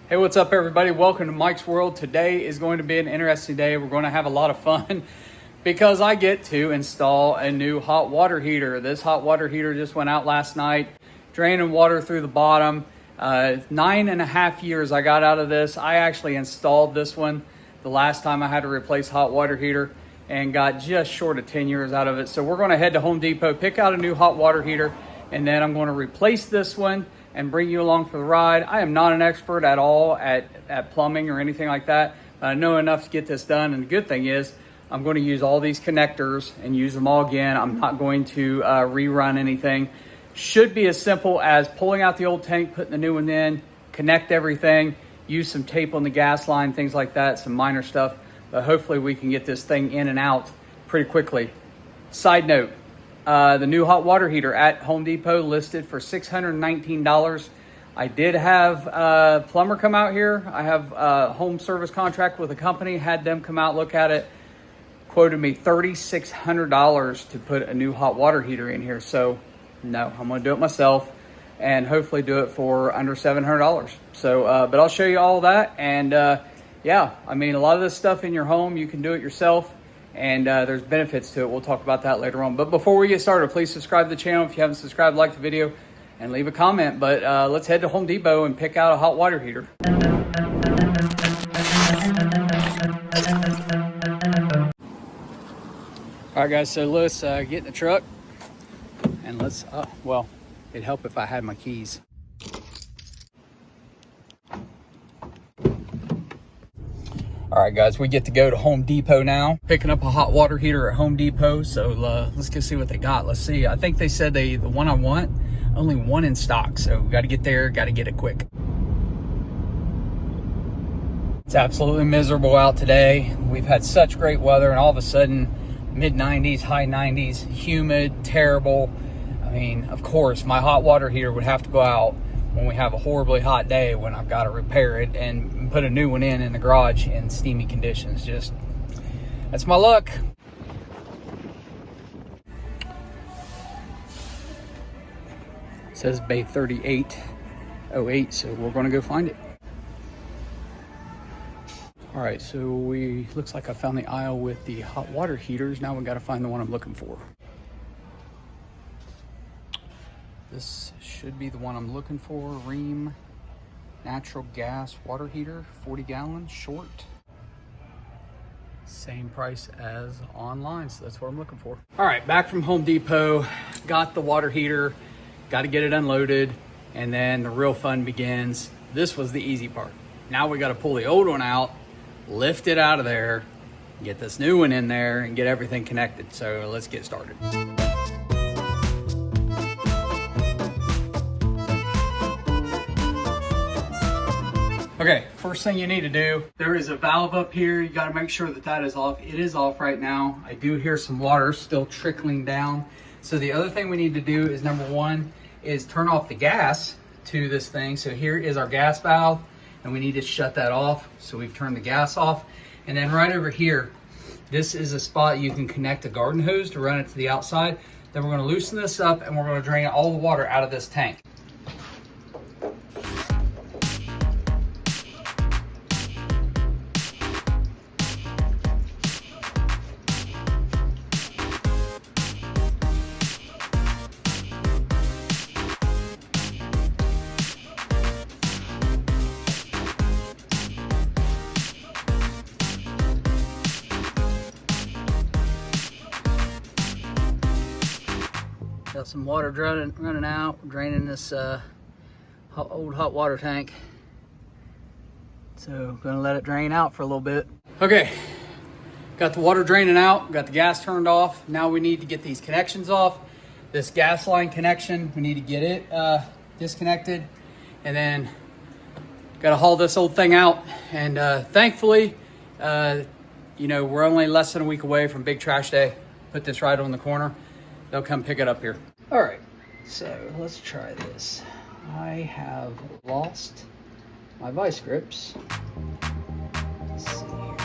Hey, what's up everybody? Welcome to Mike's World. Today is going to be an interesting day. We're going to have a lot of fun because I get to install a new hot water heater. This hot water heater just went out last night, draining water through the bottom. 9.5 years I got out of this. I actually installed this one the last time I had to replace hot water heater and got just short of 10 years out of it. So we're going to head to Home Depot, pick out a new hot water heater, and then I'm going to replace this one and bring you along for the ride. I am not an expert at all at plumbing or anything like that, but I know enough to get this done. And the good thing is I'm going to use all these connectors and use them all again. I'm not going to rerun anything. Should be as simple as pulling out the old tank, putting the new one in, connect everything, use some tape on the gas line, things like that, some minor stuff. But hopefully we can get this thing in and out pretty quickly. Side note, the new hot water heater at Home Depot listed for $619. I did have a plumber come out here. I have a home service contract with a company, had them come out, look at it, quoted me $3,600 to put a new hot water heater in here. So no, I'm gonna do it myself and hopefully do it for under $700. So, but I'll show you all that. And yeah, I mean, a lot of this stuff in your home, you can do it yourself. And there's benefits to it. We'll talk about that later on. But before we get started, please subscribe to the channel. If you haven't subscribed, like the video and leave a comment. But let's head to Home Depot and pick out a hot water heater. All right, guys, so let's get in the truck and let's, well, it'd help if I had my keys. All right, guys, we get to go to Home Depot now. Picking up a hot water heater at Home Depot. So let's go see what they got. Let's see. I think they said the one I want, only one in stock. So got to get there, got to get it quick. It's absolutely miserable out today. We've had such great weather and all of a sudden mid 90s, high 90s, humid, terrible. I mean, of course, my hot water heater would have to go out when we have a horribly hot day when I've got to repair it and put a new one in the garage in steamy conditions. Just, that's my luck. It says Bay 3808, so we're going to go find it. All right, so looks like I found the aisle with the hot water heaters. Now we got to find the one I'm looking for. This should be the one I'm looking for. Ream natural gas water heater, 40 gallon, short. Same price as online, so that's what I'm looking for. All right, back from Home Depot, got the water heater, got to get it unloaded, and then the real fun begins. This was the easy part. Now we got to pull the old one out, lift it out of there, get this new one in there, and get everything connected. So let's get started. Okay, first thing you need to do, there is a valve up here. You gotta make sure that that is off. It is off right now. I do hear some water still trickling down. So the other thing we need to do is, number one, is turn off the gas to this thing. So here is our gas valve, and we need to shut that off. So we've turned the gas off. And then right over here, this is a spot you can connect a garden hose to run it to the outside. Then we're gonna loosen this up and we're gonna drain all the water out of this tank. Got some water running out, draining this old hot water tank. So gonna let it drain out for a little bit. Okay, got the water draining out, got the gas turned off. Now we need to get these connections off. This gas line connection, we need to get it disconnected, and then gotta haul this old thing out. And thankfully, you know, we're only less than a week away from Big Trash Day. Put this right on the corner. They'll come pick it up here. All right, so let's try this. I have lost my vice grips. Let's see here.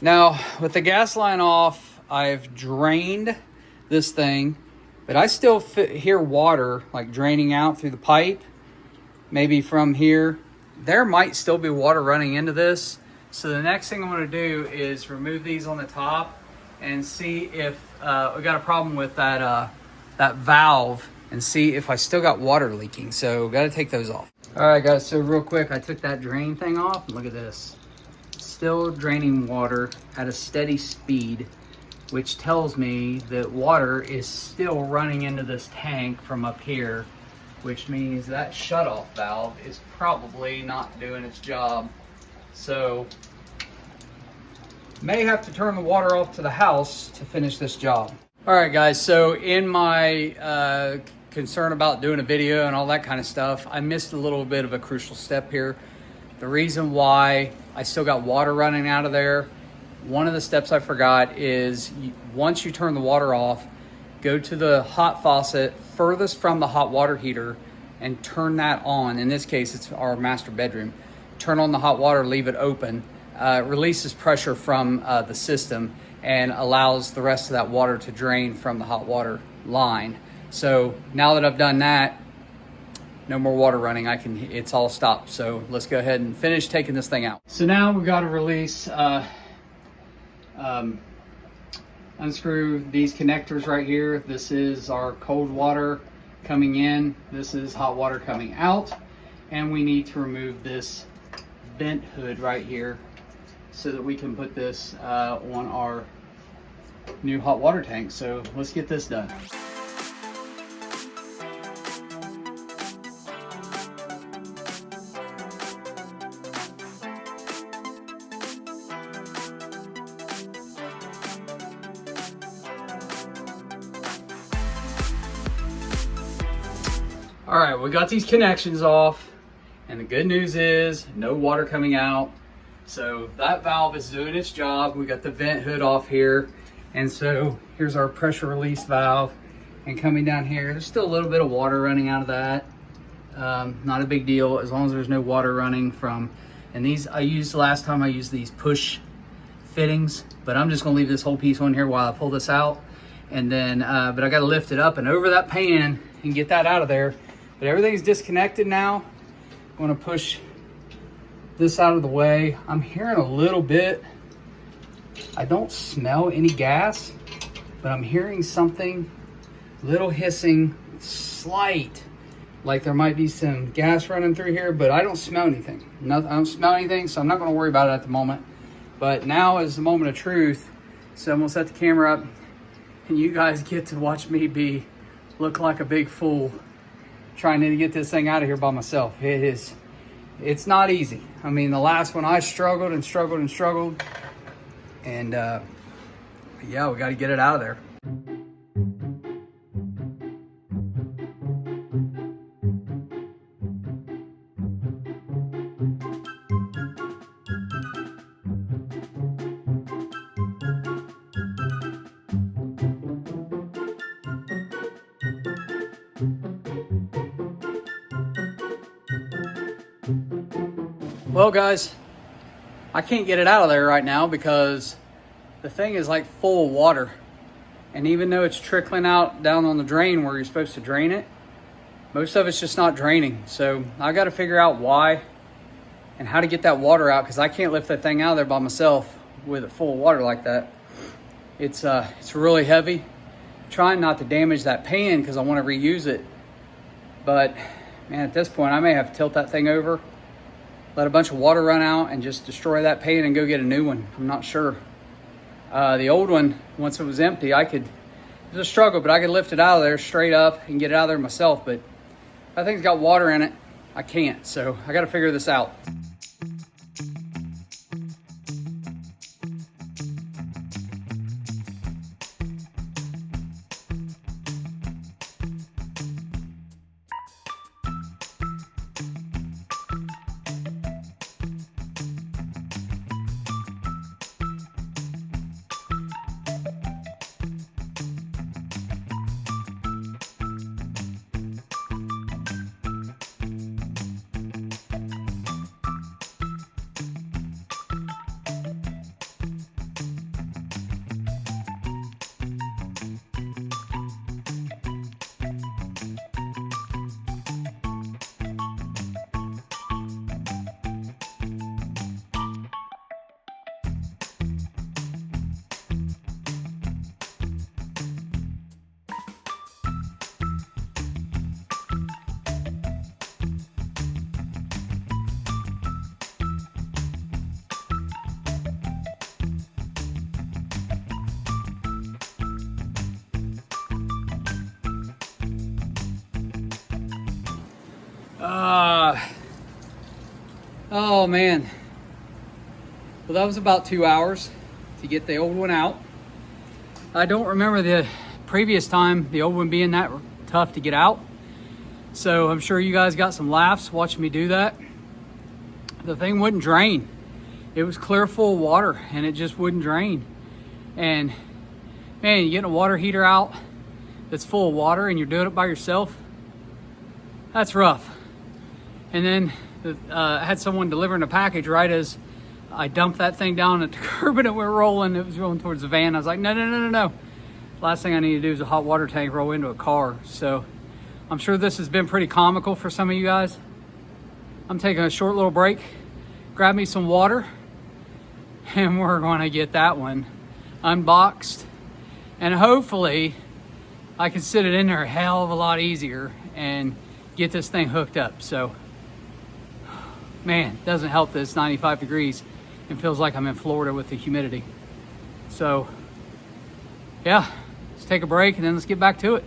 Now, with the gas line off, I've drained this thing, but I still hear water like draining out through the pipe. Maybe from here, there might still be water running into this. So the next thing I'm gonna do is remove these on the top and see if we got a problem with that valve, and see if I still got water leaking. So gotta take those off. All right guys, so real quick, I took that drain thing off and look at this. Still draining water at a steady speed, which tells me that water is still running into this tank from up here, which means that shutoff valve is probably not doing its job. So may have to turn the water off to the house to finish this job. All right guys, so in my concern about doing a video and all that kind of stuff, I missed a little bit of a crucial step here. The reason why I still got water running out of there, one of the steps I forgot is once you turn the water off, go to the hot faucet furthest from the hot water heater and turn that on. In this case, it's our master bedroom. Turn on the hot water, leave it open. It releases pressure from the system and allows the rest of that water to drain from the hot water line. So now that I've done that, no more water running. It's all stopped. So let's go ahead and finish taking this thing out. So now we've got to release, unscrew these connectors right here. This is our cold water coming in. This is hot water coming out. And we need to remove this vent hood right here so that we can put this on our new hot water tank. So let's get this done. All right, we got these connections off, and the good news is no water coming out. So that valve is doing its job. We got the vent hood off here. And so here's our pressure release valve. And coming down here, there's still a little bit of water running out of that. Not a big deal as long as there's no water running from, and these last time I used these push fittings, but I'm just gonna leave this whole piece on here while I pull this out. And then, but I gotta lift it up and over that pan and get that out of there. But everything's disconnected now. I'm gonna push this out of the way. I'm hearing a little bit. I don't smell any gas, but I'm hearing something, little hissing, slight, like there might be some gas running through here, but I don't smell anything. I don't smell anything, so I'm not gonna worry about it at the moment. But now is the moment of truth. So I'm gonna set the camera up and you guys get to watch me look like a big fool trying to get this thing out of here by myself. It's not easy. I mean, the last one I struggled and struggled and struggled, and yeah, we got to get it out of there. Well guys, I can't get it out of there right now because the thing is like full of water. And even though it's trickling out down on the drain where you're supposed to drain it, most of it's just not draining. So I got to figure out why and how to get that water out, because I can't lift that thing out of there by myself with it full of water like that. It's really heavy. I'm trying not to damage that pan because I want to reuse it. But man, at this point I may have to tilt that thing over, let a bunch of water run out and just destroy that pan and go get a new one. I'm not sure. The old one, once it was empty, it was a struggle, but I could lift it out of there straight up and get it out of there myself. But that thing's got water in it, I can't. So I got to figure this out. Oh man. Well, that was about 2 hours to get the old one out. I don't remember the previous time the old one being that tough to get out. So I'm sure you guys got some laughs watching me do that. The thing wouldn't drain. It was clear full of water and it just wouldn't drain. And man, you're getting a water heater out that's full of water and you're doing it by yourself. That's rough. And then I had someone delivering a package right as I dumped that thing down at the curb and it went rolling. It was rolling towards the van. I was like, no. Last thing I need to do is a hot water tank roll into a car. So I'm sure this has been pretty comical for some of you guys. I'm taking a short little break, grab me some water, and we're gonna get that one unboxed. And hopefully I can sit it in there a hell of a lot easier and get this thing hooked up. So, man, doesn't help that it's 95 degrees and feels like I'm in Florida with the humidity. So, yeah, let's take a break and then let's get back to it.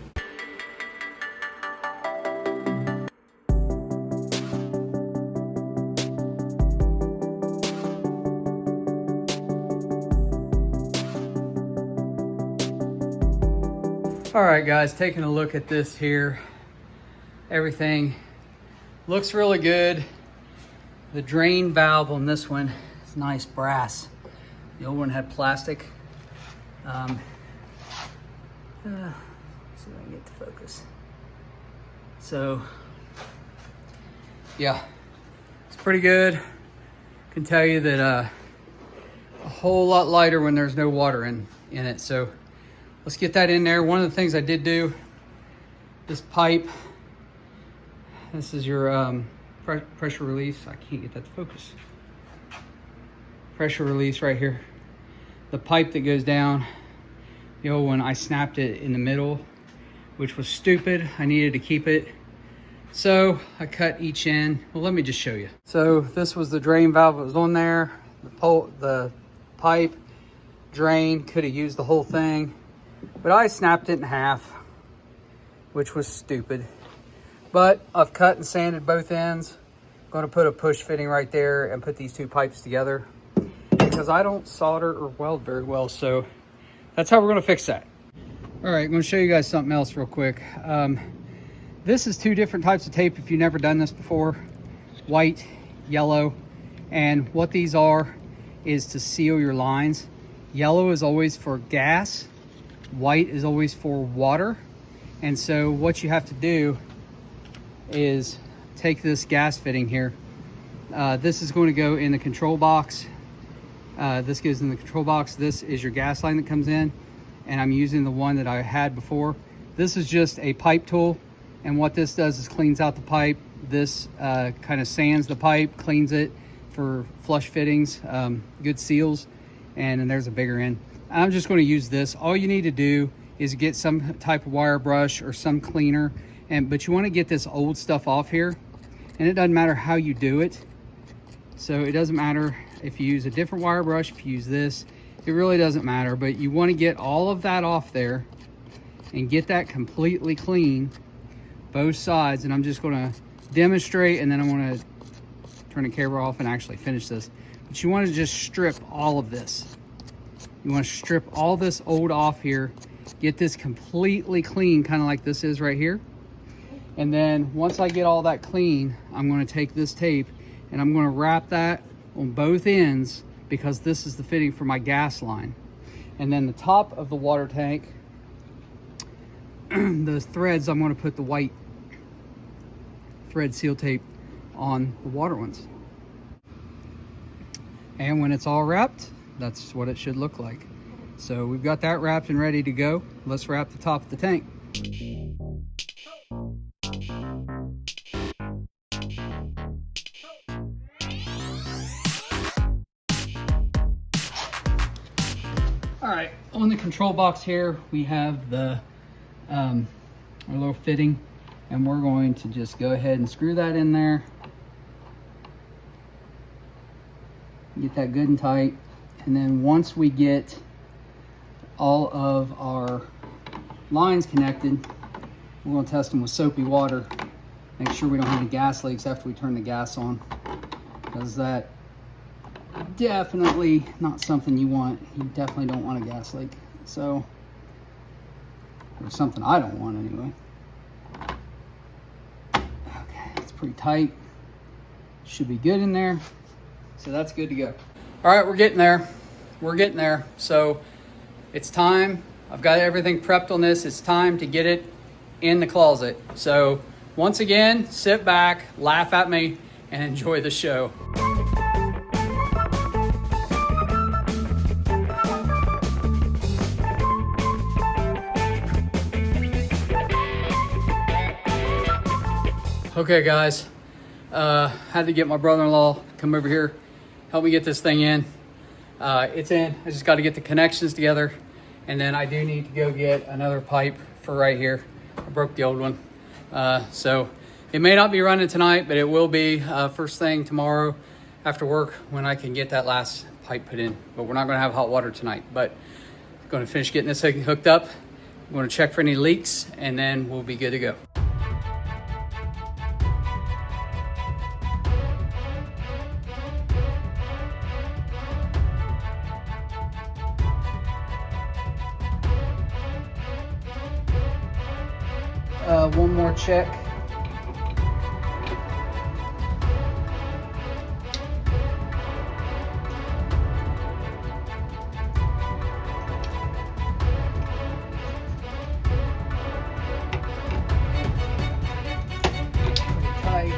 All right, guys, taking a look at this here. Everything looks really good. The drain valve on this one is nice brass. The old one had plastic. See if I can get the focus. So, yeah, it's pretty good. Can tell you that a whole lot lighter when there's no water in it. So let's get that in there. One of the things I did do, this pipe, this is your pressure release. I can't get that to focus. Pressure release right here. The pipe that goes down, the old one, I snapped it in the middle, which was stupid. I needed to keep it. So I cut each end. Well, let me just show you. So this was the drain valve that was on there. The pipe drain, could have used the whole thing, but I snapped it in half, which was stupid. But I've cut and sanded both ends. Going to put a push fitting right there and put these two pipes together because I don't solder or weld very well. So that's how we're going to fix that. All right, I'm going to show you guys something else real quick. This is two different types of tape if you've never done this before. White, yellow. And what these are is to seal your lines. Yellow is always for gas. White is always for water. And so what you have to do is take this gas fitting here. This is going to go in the control box. This goes in the control box. This is your gas line that comes in, and I'm using the one that I had before. This is just a pipe tool, and what this does is cleans out the pipe. This kind of sands the pipe, cleans it for flush fittings, good seals, and then there's a bigger end. I'm just going to use this. All you need to do is get some type of wire brush or some cleaner, but you want to get this old stuff off here, and it doesn't matter how you do it. So it doesn't matter if you use a different wire brush, if you use this, it really doesn't matter. But you want to get all of that off there and get that completely clean, both sides. And I'm just going to demonstrate, and then I want to turn the camera off and actually finish this. But you want to just strip all of this. You want to strip all this old off here, get this completely clean, kind of like this is right here. And then once I get all that clean, I'm going to take this tape and I'm going to wrap that on both ends because this is the fitting for my gas line. And then the top of the water tank, the threads, I'm going to put the white thread seal tape on the water ones. And when it's all wrapped, that's what it should look like. So we've got that wrapped and ready to go. Let's wrap the top of the tank. All right, on the control box here, we have the our little fitting, and we're going to just go ahead and screw that in there. Get that good and tight. And then once we get all of our lines connected, we're going to test them with soapy water Make sure we don't have any gas leaks after we turn the gas on, because that definitely not something you want. You definitely don't want a gas leak. So, or something I don't want anyway. Okay, it's pretty tight. Should be good in there. So that's good to go. All right, we're getting there. We're getting there. So it's time. I've got everything prepped on this. It's time to get it in the closet. So once again, sit back, laugh at me, and enjoy the show. Okay, guys. Had to get my brother-in-law to come over here, help me get this thing in. It's in. I just got to get the connections together, and then I do need to go get another pipe for right here. I broke the old one. So it may not be running tonight, but it will be first thing tomorrow after work when I can get that last pipe put in. But we're not going to have hot water tonight, but I'm going to finish getting this thing hooked up. I'm going to check for any leaks, and then we'll be good to go. One more check. Pretty tight.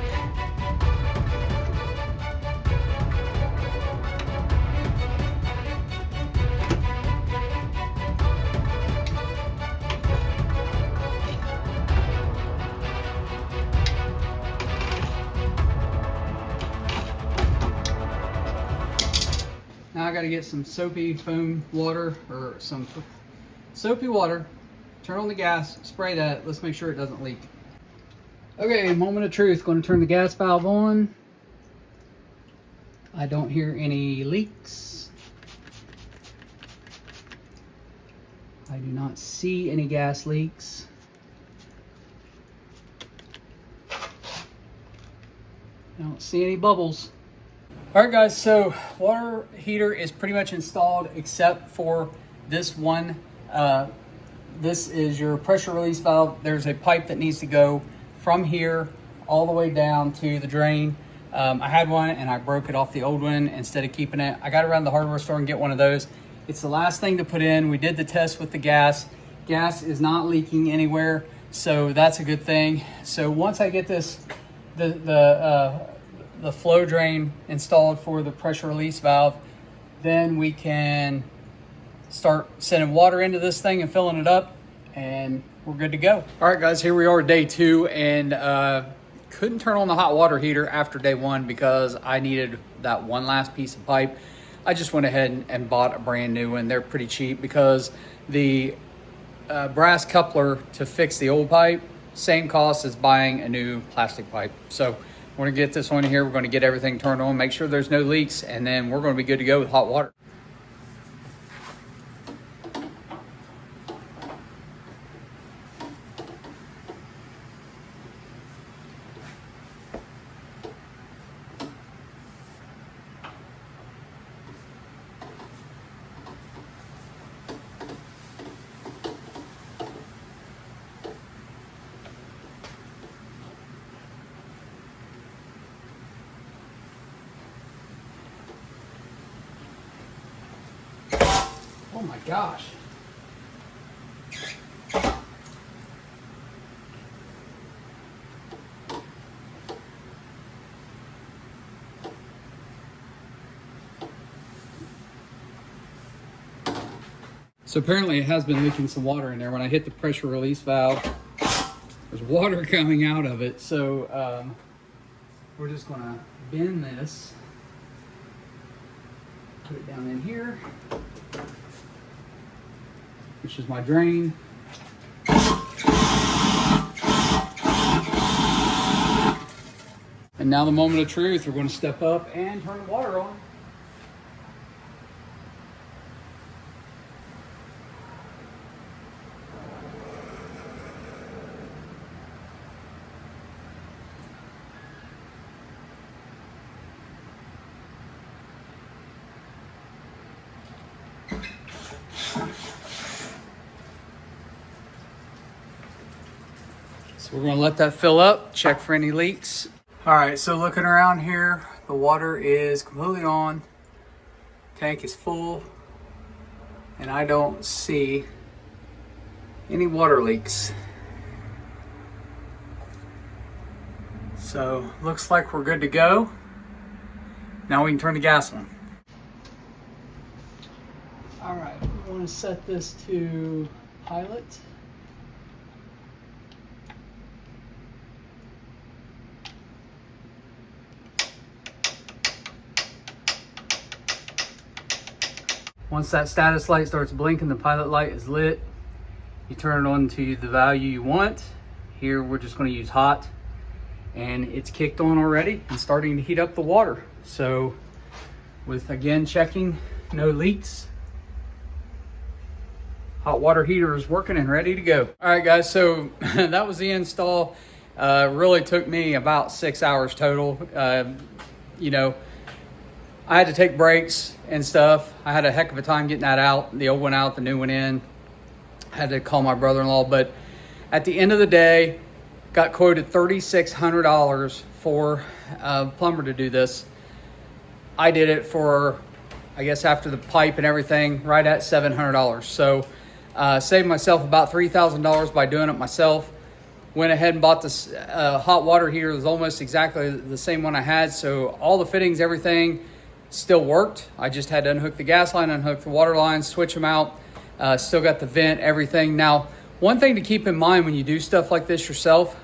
Now I got to get some soapy foam water, or some soapy water, turn on the gas, spray that. Let's make sure it doesn't leak. Okay, moment of truth. Going to turn the gas valve on. I don't hear any leaks. I do not see any gas leaks. I don't see any bubbles. All right, guys, so water heater is pretty much installed except for this one. This is your pressure release valve. There's a pipe that needs to go from here all the way down to the drain. I had one and I broke it off the old one instead of keeping it. I got to run to the hardware store and get one of those. It's the last thing to put in. We did the test with the gas. Gas is not leaking anywhere, so that's a good thing. So once I get this, the flow drain installed for the pressure release valve, then we can start sending water into this thing and filling it up, and we're good to go. All right, guys, here we are, day 2, and couldn't turn on the hot water heater after day 1 because I needed that one last piece of pipe. I just went ahead and bought a brand new one. They're pretty cheap because the brass coupler to fix the old pipe, same cost as buying a new plastic pipe. So we're gonna get this one here. We're gonna get everything turned on, make sure there's no leaks, and then we're gonna be good to go with hot water. Oh my gosh. So apparently it has been leaking some water in there. When I hit the pressure release valve, there's water coming out of it. So we're just gonna bend this, put it down in here, which is my drain. And now the moment of truth, we're going to step up and turn the water on. So we're gonna let that fill up, check for any leaks. All right, so looking around here, the water is completely on. Tank is full, and I don't see any water leaks. So looks like we're good to go. Now we can turn the gas on. All right, we want to set this to pilot. Once that status light starts blinking, the pilot light is lit. You turn it on to the value you want. Here we're just going to use hot, and it's kicked on already and starting to heat up the water. So with, again, checking, no leaks. Hot water heater is working and ready to go. All right, guys, so that was the install. Really took me about 6 hours total. You know, I had to take breaks and stuff. I had a heck of a time getting that out. The old one out, the new one in. I had to call my brother-in-law, but at the end of the day, got quoted $3,600 for a plumber to do this. I did it for, I guess after the pipe and everything, right at $700. So saved myself about $3,000 by doing it myself. Went ahead and bought this hot water heater. It was almost exactly the same one I had. So all the fittings, everything still worked. I just had to unhook the gas line, unhook the water lines, switch them out. Still got the vent, everything. Now, one thing to keep in mind when you do stuff like this yourself,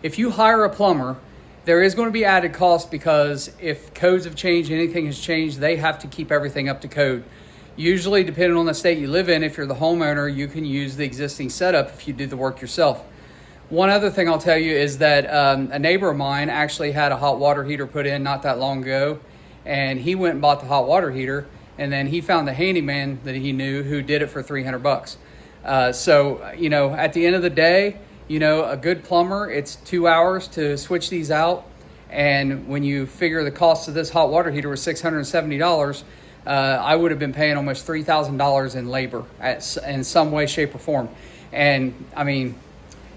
if you hire a plumber, there is going to be added cost because if codes have changed, anything has changed, they have to keep everything up to code. Usually, depending on the state you live in, if you're the homeowner, you can use the existing setup if you do the work yourself. One other thing I'll tell you is that a neighbor of mine actually had a hot water heater put in not that long ago, and he went and bought the hot water heater, and then he found the handyman that he knew who did it for $300. So, you know, at the end of the day, you know, a good plumber, it's 2 hours to switch these out. And when you figure the cost of this hot water heater was $670, I would have been paying almost $3,000 in labor in some way, shape, or form. And I mean,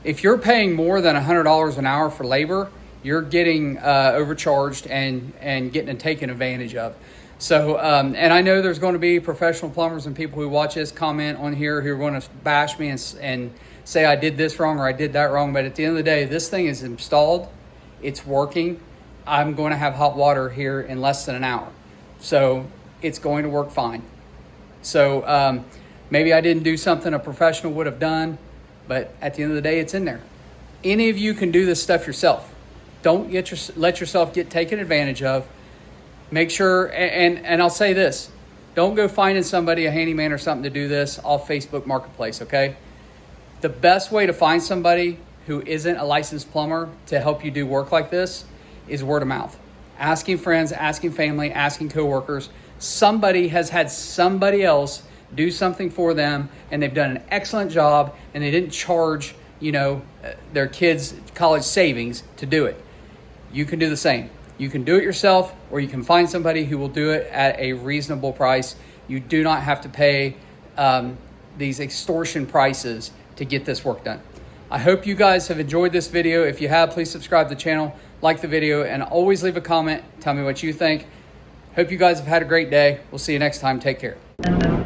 if you're paying more than $100 an hour for labor, you're getting overcharged and getting taken advantage of. So, and I know there's going to be professional plumbers and people who watch this comment on here who are going to bash me and say I did this wrong or I did that wrong. But at the end of the day, this thing is installed. It's working. I'm going to have hot water here in less than an hour. So it's going to work fine. So maybe I didn't do something a professional would have done, but at the end of the day, it's in there. Any of you can do this stuff yourself. Don't let yourself get taken advantage of. Make sure, and I'll say this, don't go finding somebody, a handyman or something to do this off Facebook Marketplace, okay? The best way to find somebody who isn't a licensed plumber to help you do work like this is word of mouth. Asking friends, asking family, asking coworkers. Somebody has had somebody else do something for them and they've done an excellent job and they didn't charge, you know, their kids' college savings to do it. You can do the same. You can do it yourself, or you can find somebody who will do it at a reasonable price. You do not have to pay these extortion prices to get this work done. I hope you guys have enjoyed this video. If you have, please subscribe to the channel, like the video, and always leave a comment. Tell me what you think. Hope you guys have had a great day. We'll see you next time. Take care.